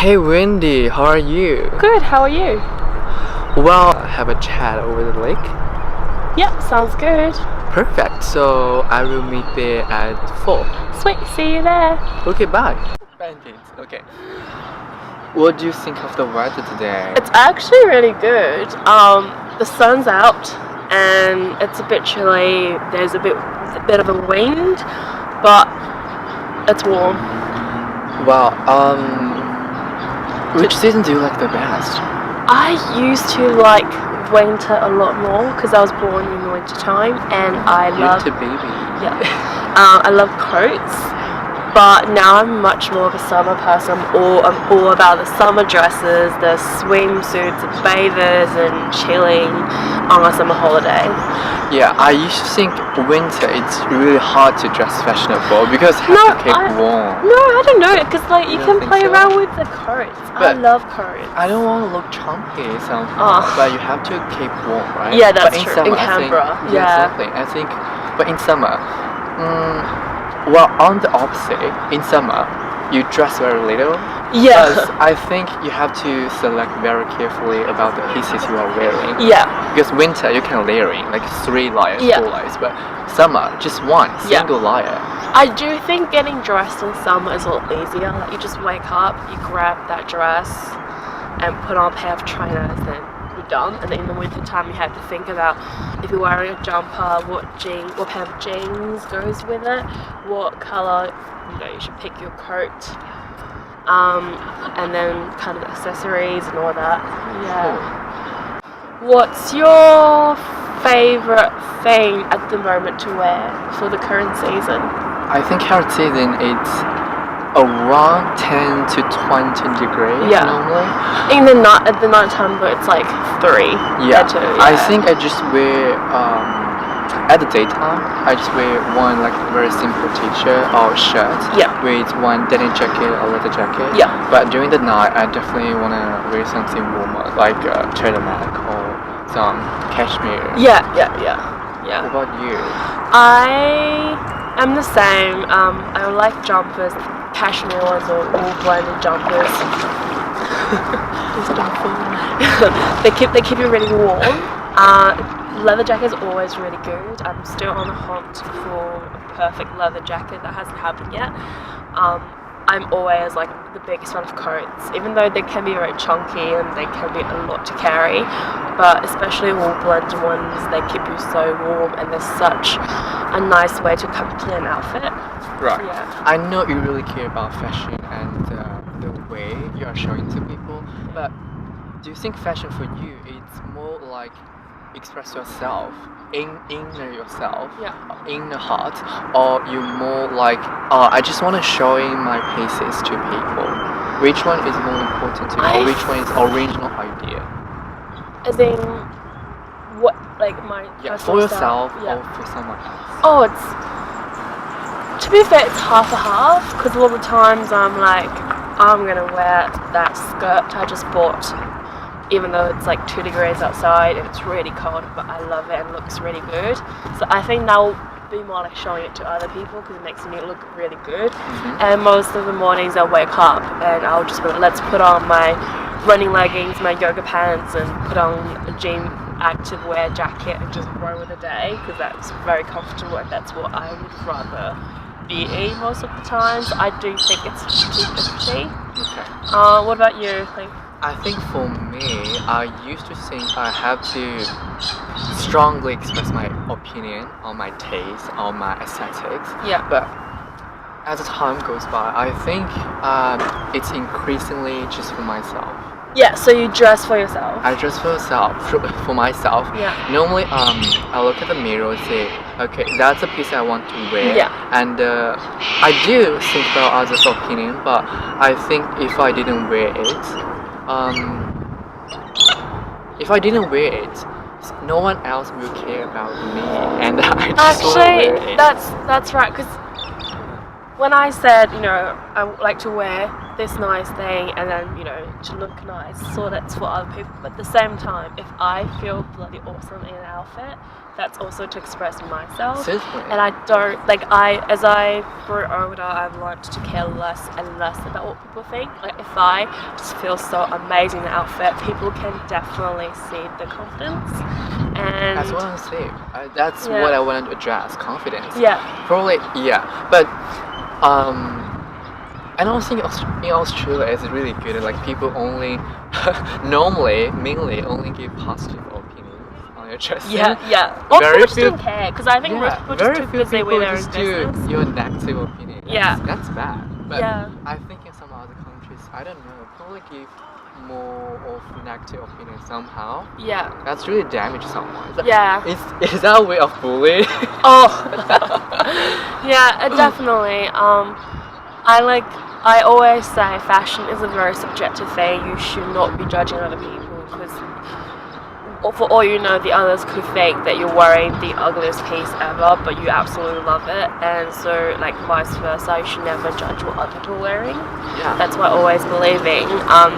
Hey Wendy, how are you? Good, how are you? Well, have a chat over the lake. Yep, sounds good. Perfect, so I will meet there at 4. Sweet, see you there. Okay, bye. Okay. What do you think of the weather today? It's actually really good. The sun's out and it's a bit chilly. There's a bit of a wind, but it's warm. Well, which season do you like the best? I used to like winter a lot more because I was born in the winter time and I love Winter baby. Yeah. I love coats, but now I'm much more of a summer person. I'm all about the summer dresses, the swimsuits, the bathers, and chilling on a summer holiday. Yeah, I used to think winter it's really hard to dress fashionable because you have to keep warm. No, I don't know, because like you can play so? around with the coats. I love coats. I don't want to look chunky somehow, but you have to keep warm, right? Yeah, that's but in true. Summer, in Canberra, yeah, exactly. I think, but in summer, well, on the opposite, in summer, you dress very little. Yeah. Because I think you have to select very carefully about the pieces you are wearing. Yeah. Because winter you can layering like 3 layers, 4 layers, but summer just one single layer. I do think getting dressed in summer is a lot easier. Like you just wake up, you grab that dress, and put on a pair of trainers, then you're done. And then in the winter time, you have to think about if you're wearing a jumper, what pair of jeans goes with it, what color. You should pick your coat. And then kind of accessories and all that. Yeah. Cool. What's your favourite thing at the moment to wear for the current season? I think current season it's around 10 to 20 degrees normally. At the night time, but it's like 3. Yeah. I think I just wear at the daytime, I just wear one like very simple t-shirt or shirt with one denim jacket or leather jacket. Yeah. But during the night, I definitely wanna wear something warmer, like a turtleneck or some cashmere. Yeah. What about you? I am the same. I like jumpers, cashmere ones or all blended jumpers. They keep you really warm. Leather jacket is always really good. I'm still on the hunt for a perfect leather jacket. That hasn't happened yet. I'm always like the biggest fan of coats, even though they can be very chunky and they can be a lot to carry, but especially all blended ones, they keep you so warm and they're such a nice way to complete an outfit. Right. Yeah. I know you really care about fashion and the way you are showing to people, but do you think fashion for you it's more like express yourself inner yourself in the heart, or you more like I just want to showing my pieces to people? Which one is more important to you, or which one is original idea? As in what, like my for yourself style? or for someone else? Oh, it's, to be fair, it's half a half, because a lot of times I'm like, I'm gonna wear that skirt I just bought, even though it's like 2 degrees outside and it's really cold, but I love it and it looks really good. So I think that will be more like showing it to other people because it makes me look really good. And most of the mornings I wake up and I'll just be like, let's put on my running leggings, my yoga pants, and put on a jean activewear jacket and just roll with the day, because that's very comfortable and that's what I would rather be in most of the times. I do think it's 50-50. Okay. What about you? I think for me, I used to think I have to strongly express my opinion on my taste, on my aesthetics. Yeah. But as the time goes by, I think it's increasingly just for myself. Yeah, so you dress for yourself? I dress for myself. Yeah. Normally, I look at the mirror and say, okay, that's a piece I want to wear. Yeah. And I do think about others' opinion, but I think if I didn't wear it, no one else will care about me, and I just want to wear it. That's right, because when I said, I would like to wear this nice thing and then, to look nice, so that's for other people. But at the same time, if I feel bloody awesome in an outfit, that's also to express myself. Certainly. And I don't, as I grew older, I've learned to care less and less about what people think. Like, if I just feel so amazing in the outfit, people can definitely see the confidence. And that's what I'm saying. That's what I wanted to address, confidence. Yeah. Probably, yeah. But, I don't think in Australia it's really good. Like, people only, mainly only give positive opinions on your dressing. Yeah. Most Very people just few- don't care, because I think most people just too busy with their own just do business. your negative opinion. Yeah. That's bad. But Yeah. I think in some other countries, I don't know, probably give more of negative opinion somehow. Yeah. That's really damage someone. Yeah. Is that a way of bullying? Oh. Yeah, definitely. I always say fashion is a very subjective thing. You should not be judging other people, because for all you know, the others could think that you're wearing the ugliest piece ever, but you absolutely love it. And so, vice versa, you should never judge what other people are wearing. Yeah. That's what I always believe in.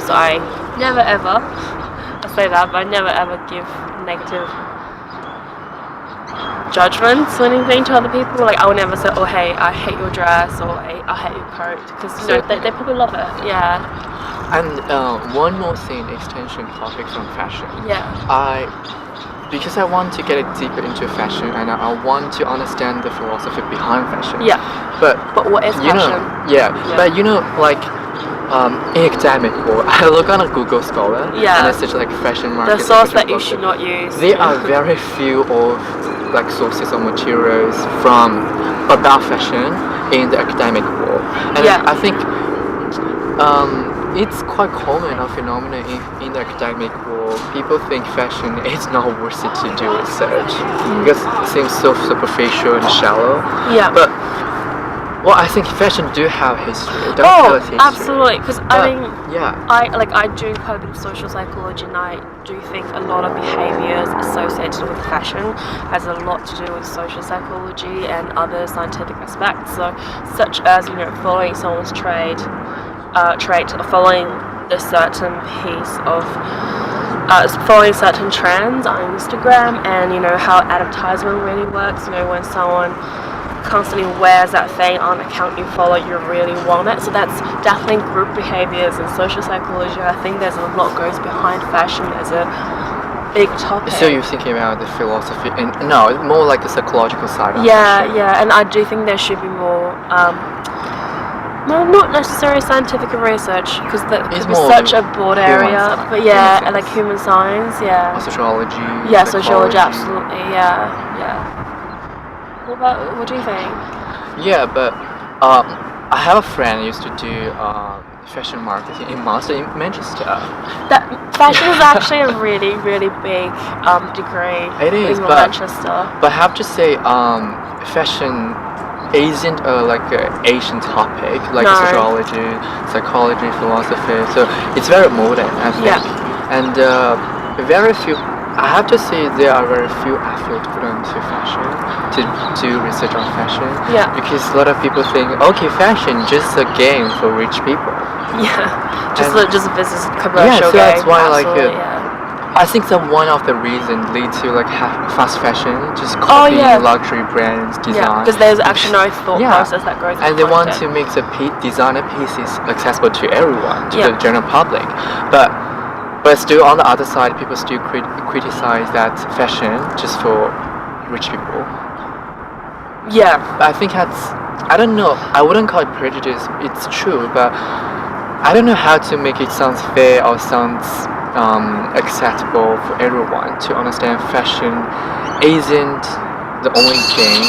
So I never ever, I say that, but I never ever give negative judgments or anything to other people. I will never say, oh hey, I hate your dress, or hey, I hate your coat, because they probably love it. Yeah. And one more thing, extension topic from fashion. Yeah. Because I want to get deeper into fashion, and I want to understand the philosophy behind fashion. Yeah. But what is fashion? But in academic world, I look on a Google Scholar, Yeah. and I search fashion market. The source that you should not use. There are very few of sources or materials about fashion in the academic world, and I think it's quite common a phenomenon in the academic world. People think fashion is not worth it to do research because it seems so superficial and shallow. Yeah. But I think fashion do have history. History. Absolutely. Because I do quite a bit of social psychology, and I do think a lot of behaviors associated with fashion has a lot to do with social psychology and other scientific aspects. So, such as following someone's trait, following a certain piece of, following certain trends on Instagram, and how advertisement really works. When someone constantly wears that thing on account you follow, you really want it. So that's definitely group behaviors and social psychology. I think there's a lot goes behind fashion as a big topic. So you're thinking about the philosophy, and no, more like the psychological side of fashion. Yeah, and I do think there should be more not necessarily scientific research, because it's such a broad area, but human science, or sociology. Yeah, sociology, absolutely, yeah. What do you think? Yeah, but I have a friend who used to do fashion marketing in Manchester. That fashion is actually a really, really big degree. It is, in but Manchester. But I have to say, fashion isn't an Asian topic, sociology, psychology, philosophy. So it's very modern, I think. Yeah. And very few. I have to say there are very few effort put into fashion to do research on fashion. Yeah. Because a lot of people think, okay, fashion just a game for rich people. Yeah. Just a business commercial so game. That's why yeah. I think that one of the reasons lead to fast fashion, just copying luxury brands design. Yeah, because there's actually no thought process that goes. And they want to make the designer pieces accessible to everyone, to the general public. But still, on the other side, people still criticize that fashion just for rich people. Yeah. But I think I don't know, I wouldn't call it prejudice, it's true, but I don't know how to make it sound fair or sounds acceptable for everyone to understand fashion isn't the only game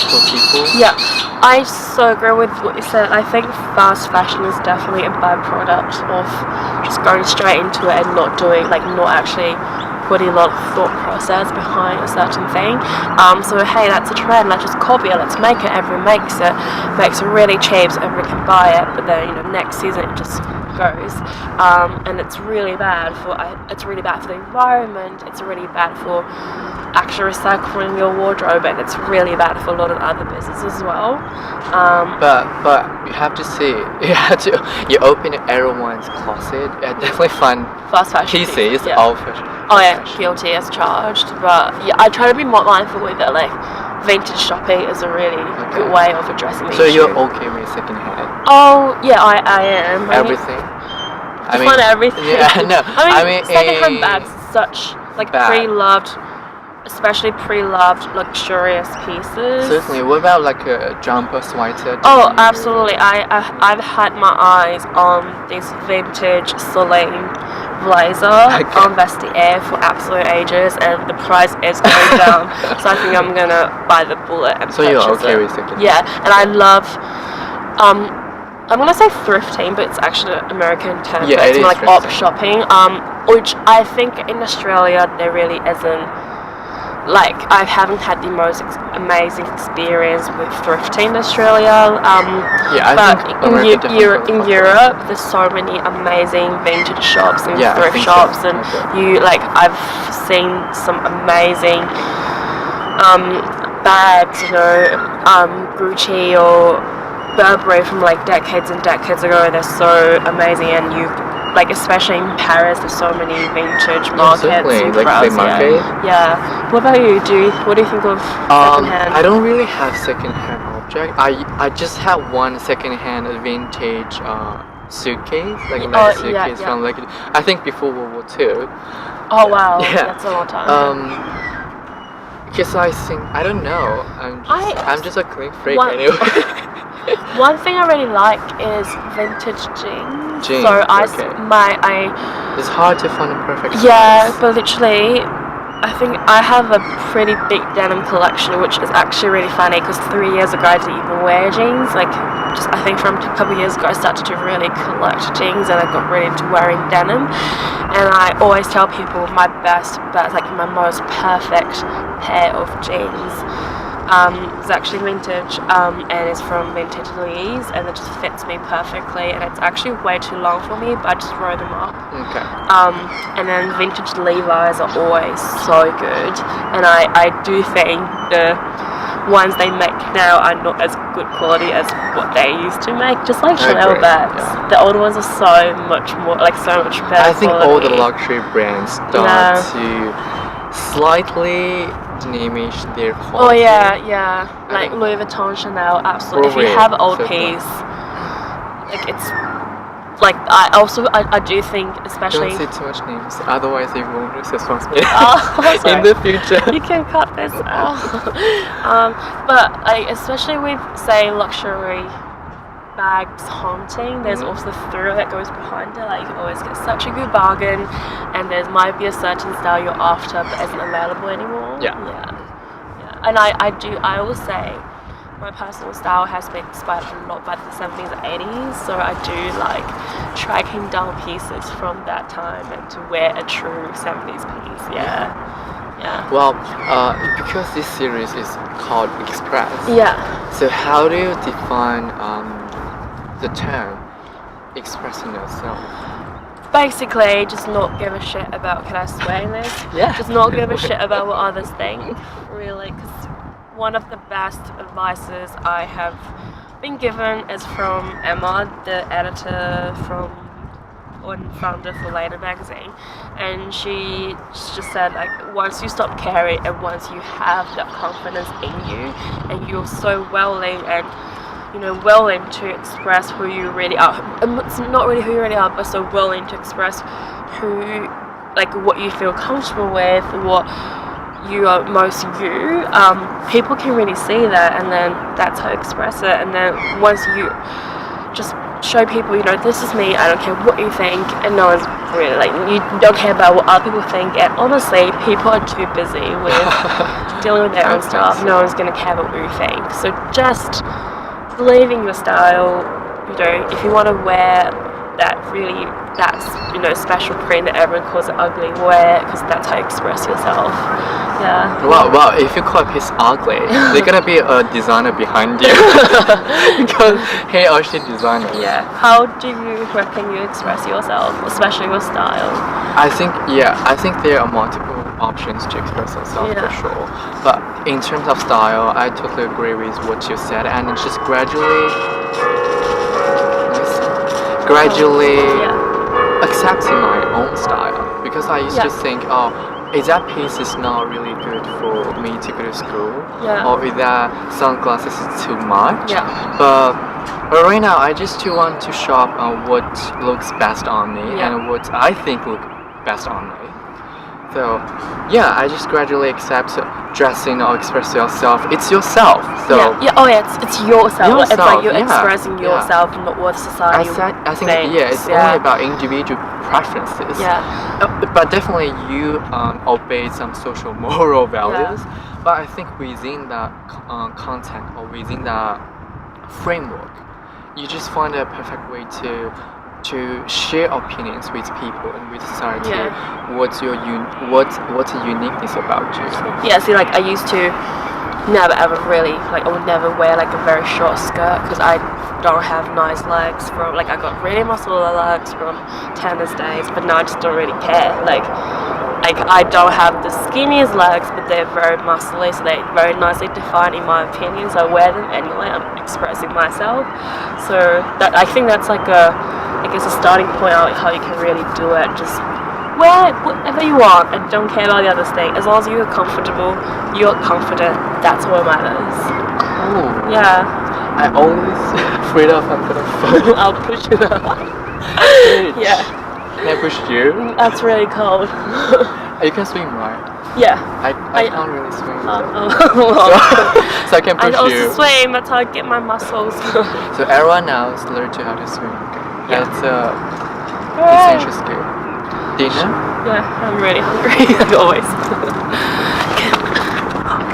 for people. Yeah, I so agree with what you said. I think fast fashion is definitely a byproduct of just going straight into it and not actually putting a lot of thought process behind a certain thing. So hey, that's a trend, let's just copy it, let's make it. Everyone makes it really cheap so everyone can buy it, but then next season it just goes, and it's really bad for the environment. It's really bad for actually recycling your wardrobe, and it's really bad for a lot of other businesses as well. But you have to see, you open everyone's closet and definitely find Fast fashion pieces yeah. of fashion. Oh yeah, guilty as charged. But yeah, I try to be more mindful with it. Like vintage shopping is a really good way of addressing the So issue. you're okay with secondhand? Oh yeah, I am. Everything? Find everything. Yeah, no. I mean secondhand bags, such like pre-loved, especially pre-loved luxurious pieces. Certainly. What about like a jumper, sweater? Oh, absolutely. I've had my eyes on this vintage Celine blazer on Vestiaire for absolute ages, and the price is going down. So I think I'm gonna buy the bullet and so purchase you're okay it. with secondhand? Yeah, and I love. I'm gonna say thrifting, but it's actually an American term. Yeah, it's it more is like op shopping. Which I think in Australia there really isn't. Like I haven't had the most amazing experience with thrifting in Australia. In Europe, there's so many amazing vintage shops and thrift shops, and I've seen some amazing bags, Gucci or Burberry from like decades and decades ago. They're so amazing, and especially in Paris, there's so many vintage markets and crowds. Yeah. What about you? What do you think of secondhand? I don't really have secondhand object. I just have one secondhand vintage suitcase, like a suitcase from I think before World War II. Oh wow, that's a long time. Because I think I don't know. I'm just a clean freak anyway. One thing I really like is vintage jeans. It's hard to find a perfect size. Yeah, but literally, I think I have a pretty big denim collection, which is actually really funny because 3 years ago I didn't even wear jeans. I think from a couple of years ago I started to really collect jeans, and I got really into wearing denim. And I always tell people my most perfect pair of jeans is actually vintage, and it's from Vintage Louise, and it just fits me perfectly, and it's actually way too long for me, but I just roll them up. Okay. And then vintage Levi's are always so good, and I do think the ones they make now are not as good quality as what they used to make, just like Chanel bags. The old ones are so much better. I think all the luxury brands start to slightly diminish their quality. Oh yeah. Like Louis Vuitton, Chanel, absolutely. If you have old piece, it's I do think, especially. Don't say too much names, otherwise they won't respond me in the future. You can cut this out. But especially with say luxury bags haunting, there's also the thrill that goes behind it. You always get such a good bargain, and there might be a certain style you're after but isn't available anymore. Yeah. And I will say my personal style has been inspired a lot by the 70s and 80s, so I do like tracking down pieces from that time and to wear a true 70s piece. Yeah. Well, because this series is called Express. Yeah. So how do you define the term expressing yourself? Basically, just not give a shit about, can I swear in this? Yeah. Just not give a shit about what others think, really, because one of the best advices I have been given is from Emma, the editor and founder for Later magazine, and she just said once you stop caring and once you have that confidence in you and you're so willing to express who you really are. It's not really who you really are, but so willing to express what you feel comfortable with, what you are most you. People can really see that, and then that's how you express it. And then once you just show people, this is me, I don't care what you think, and no one's really you don't care about what other people think. And honestly, people are too busy with dealing with their own stuff. No one's gonna care about what you think. So just believe in your style. If you want to wear that really special print that everyone calls it ugly, wear it because that's how you express yourself. Yeah. Wow, if you call a piece ugly, there's gonna be a designer behind you. Because he or she designed it. Yeah. How do you reckon you express yourself, especially with style? I think there are multiple options to express yourself for sure. But in terms of style, I totally agree with what you said, and it's just gradually accepting my own style, because I used to think, oh, is that piece is not really good for me to go to school, or is that sunglasses is too much. But right now I just want to shop on what looks best on me and what I think look best on me. So I just gradually accept dressing or express yourself. It's yourself. So it's yourself. It's like you're expressing yourself, not what society I think thinks. it's only about individual preferences. But definitely you obey some social moral values. But I think within that content or within that framework, you just find a perfect way to share opinions with people and with society. What's the uniqueness about you? See, like I used to never ever really, like I would never wear like a very short skirt because I don't have nice legs from, like I got really muscular legs from tennis days, but now I just don't really care. Like I don't have the skinniest legs, but they're very muscly, so they're very nicely defined in my opinion, so I wear them anyway. I'm expressing myself. So that, I think that's like a starting point out how you can really do it. Just wear whatever you want and don't care about the other thing. As long as you're comfortable, you're confident, that's what matters. Cool. Yeah. I always afraid of I'm gonna fall. I'll push you up. Yeah. Can I push you? That's really cold. You can swim, right? Yeah. I can't really swim. So I can push you. I also swim, that's how I get my muscles. So everyone else learn to how to swim. Yeah. That's essential skill. Dinner? Yeah, I'm really hungry, like always.